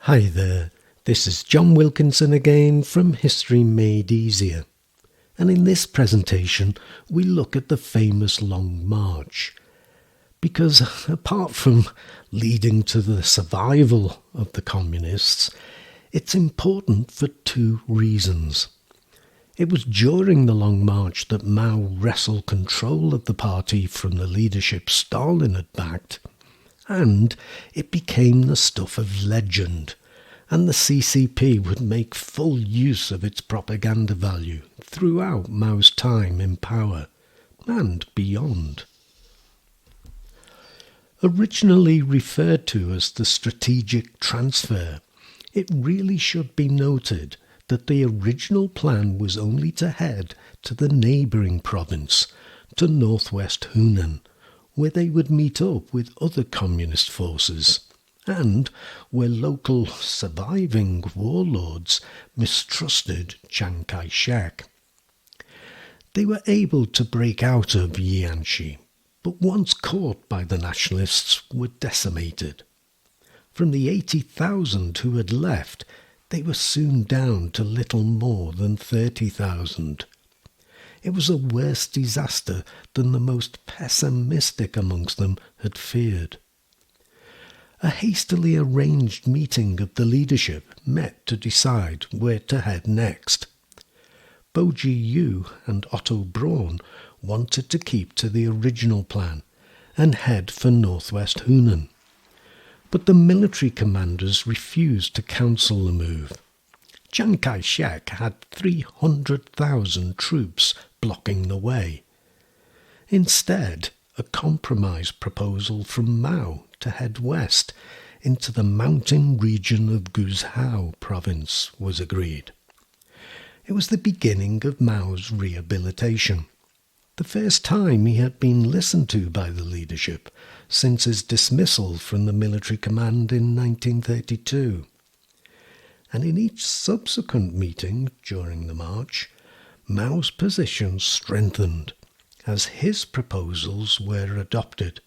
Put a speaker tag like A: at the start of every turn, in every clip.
A: Hi there, this is John Wilkinson again from History Made Easier, and in this presentation we look at the famous Long March, because apart from leading to the survival of the communists, it's important for two reasons. It was during the Long March that Mao wrestled control of the party from the leadership Stalin had backed, and it became the stuff of legend, and the CCP would make full use of its propaganda value throughout Mao's time in power and beyond. Originally referred to as the strategic transfer, it really should be noted that the original plan was only to head to the neighbouring province, to northwest Hunan, where they would meet up with other communist forces, and where local surviving warlords mistrusted Chiang Kai-shek. They were able to break out of Jiangxi, but once caught by the nationalists were decimated. From the 80,000 who had left, they were soon down to little more than 30,000. It was a worse disaster than the most pessimistic amongst them had feared. A hastily arranged meeting of the leadership met to decide where to head next. Bo Ji-yu and Otto Braun wanted to keep to the original plan and head for northwest Hunan. But the military commanders refused to counsel the move. Chiang Kai-shek had 300,000 troops blocking the way. Instead, a compromise proposal from Mao to head west into the mountain region of Guizhou province was agreed. It was the beginning of Mao's rehabilitation, the first time he had been listened to by the leadership since his dismissal from the military command in 1932. And in each subsequent meeting during the march, Mao's position strengthened as his proposals were adopted.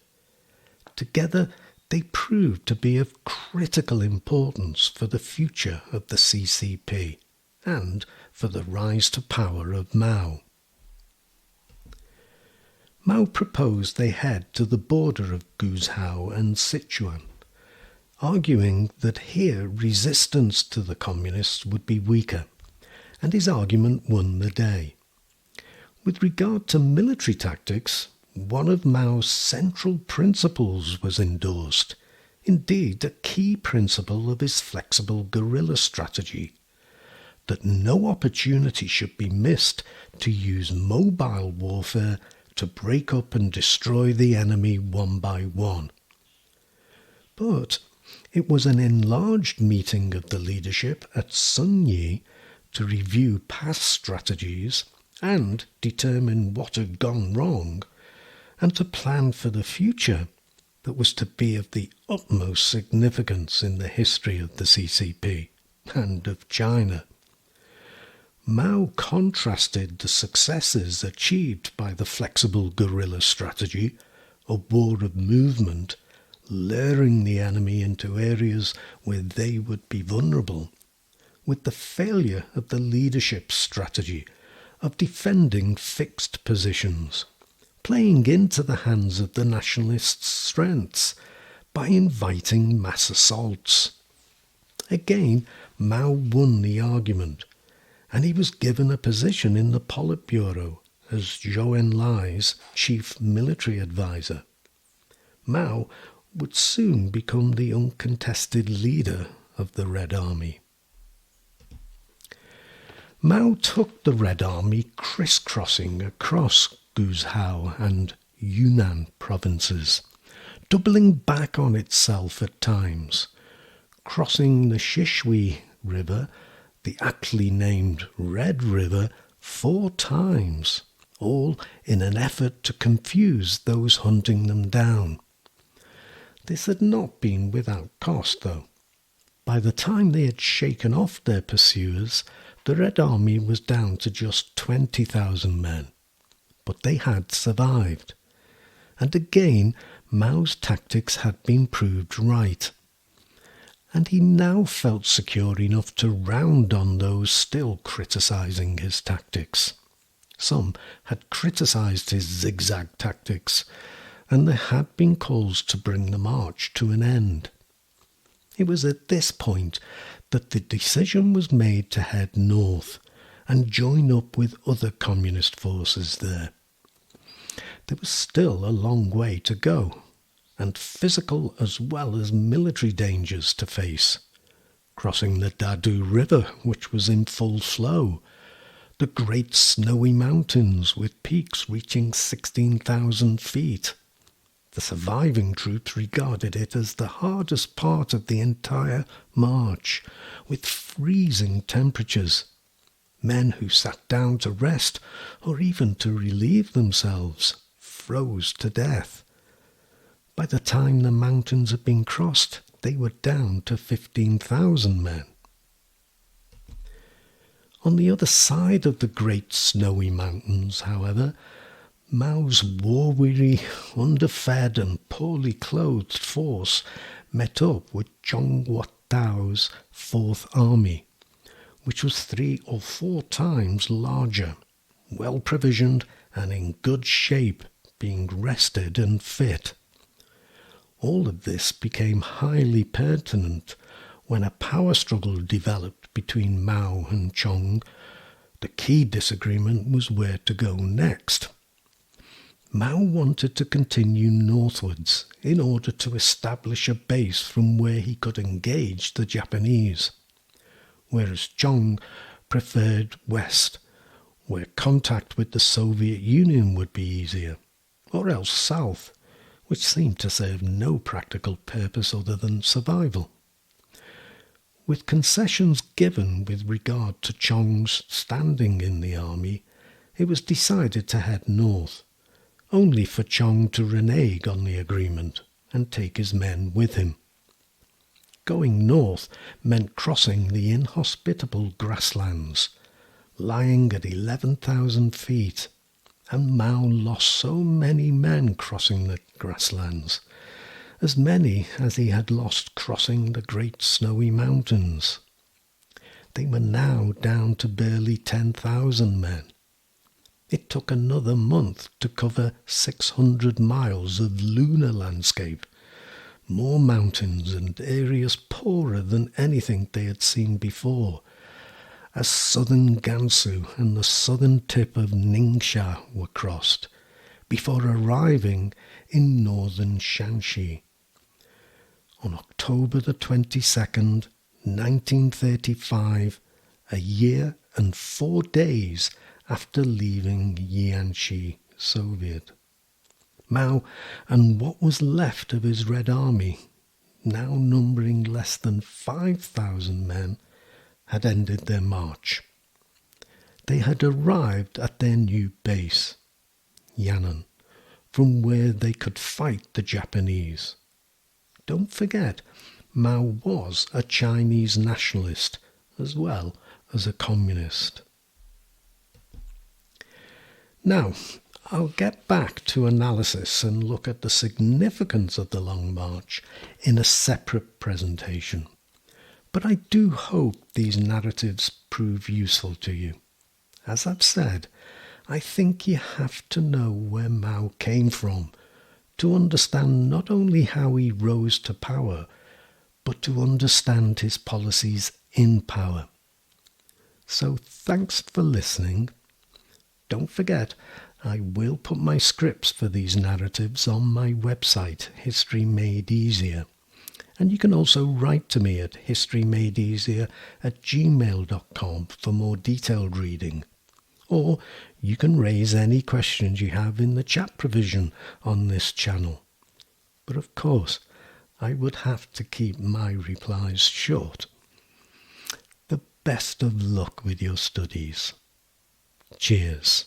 A: Together, they proved to be of critical importance for the future of the CCP and for the rise to power of Mao. Mao proposed they head to the border of Guizhou and Sichuan, arguing that here resistance to the communists would be weaker, and his argument won the day. With regard to military tactics, one of Mao's central principles was endorsed, indeed a key principle of his flexible guerrilla strategy, that no opportunity should be missed to use mobile warfare to break up and destroy the enemy one by one. But it was an enlarged meeting of the leadership at Sunyi to review past strategies and determine what had gone wrong, and to plan for the future that was to be of the utmost significance in the history of the CCP and of China. Mao contrasted the successes achieved by the flexible guerrilla strategy, a war of movement, luring the enemy into areas where they would be vulnerable, with the failure of the leadership strategy of defending fixed positions, playing into the hands of the nationalists' strengths by inviting mass assaults. Again, Mao won the argument, and he was given a position in the Politburo as Zhou Enlai's chief military advisor. Mao would soon become the uncontested leader of the Red Army. Mao took the Red Army crisscrossing across Guizhou and Yunnan provinces, doubling back on itself at times, crossing the Shishui River, the aptly named Red River, 4 times, all in an effort to confuse those hunting them down. This had not been without cost, though. By the time they had shaken off their pursuers, the Red Army was down to just 20,000 men. But they had survived. And again, Mao's tactics had been proved right. and he now felt secure enough to round on those still criticising his tactics. Some had criticised his zigzag tactics, and there had been calls to bring the march to an end. It was at this point that the decision was made to head north and join up with other communist forces there. There was still a long way to go, and physical as well as military dangers to face. Crossing the Dadu River, which was in full flow, the great snowy mountains with peaks reaching 16,000 feet. The surviving troops regarded it as the hardest part of the entire march, with freezing temperatures. Men who sat down to rest or even to relieve themselves froze to death. By the time the mountains had been crossed, they were down to 15,000 men. On the other side of the great snowy mountains, however, Mao's war-weary, underfed and poorly clothed force met up with Zhong Huatao's Fourth Army, which was 3 or 4 times larger, well provisioned and in good shape, being rested and fit. All of this became highly pertinent when a power struggle developed between Mao and Zhong. The key disagreement was where to go next. Mao wanted to continue northwards in order to establish a base from where he could engage the Japanese, whereas Zhong preferred west, where contact with the Soviet Union would be easier, or else south, which seemed to serve no practical purpose other than survival. With concessions given with regard to Zhong's standing in the army, it was decided to head north, only for Zhong to renege on the agreement and take his men with him. Going north meant crossing the inhospitable grasslands, lying at 11,000 feet, and Mao lost so many men crossing the grasslands, as many as he had lost crossing the great snowy mountains. They were now down to barely 10,000 men. It took another month to cover 600 miles of lunar landscape, more mountains and areas poorer than anything they had seen before, as southern Gansu and the southern tip of Ningxia were crossed, before arriving in northern Shanxi. On October the 22nd, 1935, a year and 4 days after leaving Jiangxi Soviet, Mao and what was left of his Red Army, now numbering less than 5,000 men, had ended their march. They had arrived at their new base, Yan'an, from where they could fight the Japanese. Don't forget, Mao was a Chinese nationalist as well as a communist. Now, I'll get back to analysis and look at the significance of the Long March in a separate presentation. But I do hope these narratives prove useful to you. As I've said, I think you have to know where Mao came from to understand not only how he rose to power, but to understand his policies in power. So thanks for listening. Don't forget, I will put my scripts for these narratives on my website, History Made Easier. And you can also write to me at historymadeeasier@gmail.com for more detailed reading. Or you can raise any questions you have in the chat provision on this channel. But of course, I would have to keep my replies short. The best of luck with your studies. Cheers.